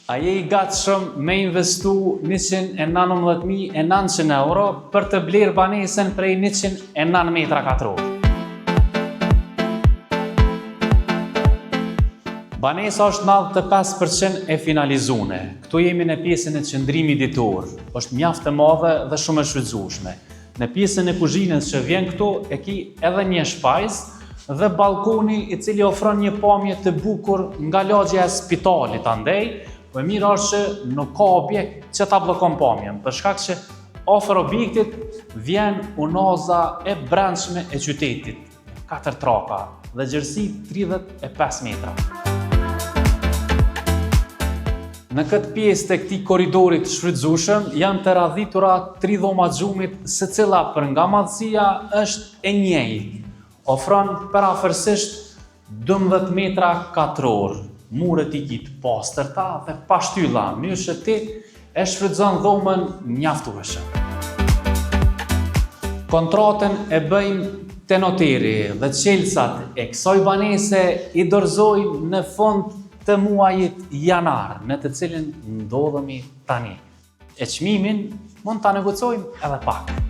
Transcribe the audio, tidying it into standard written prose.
A je i gatshëm me investu 119.900 euro për të blerë banesën prej 109 metra katror? Banesa është 95% e finalizune. Këtu jemi në pjesën e qëndrimit ditor. Është mjaft e madhe dhe shumë e shfrytzueshme. Në pjesën e kuzhinës që vjen këtu e ki edhe një shpajzë dhe balkoni i cili ofron një pamje të bukur nga lagja e spitalit andej, po e mirë është që nuk ka objekt që ta bllokon pamjen, për shkak që afër objektit vjen unaza e brendshme e qytetit, 4 traka dhe gjerësi 35 metra. Në këtë pjesë të këtij korridorit shfrytzueshëm janë të radhitura 3 dhoma xhumit, secila për nga madhësia është e njëjtë. Ofron përafërsisht 12 metra katror, muret i kitë pastërta dhe pa shtylla, mënyrë që ti e shfrytëzon dhomën mjaftueshëm. Kontratën e bëjmë te noteri dhe çelësat e kësaj banese i dorëzojmë në fund të muajit janar, në të cilin ndodhemi tani. E çmimin mund ta negocojmë edhe pak.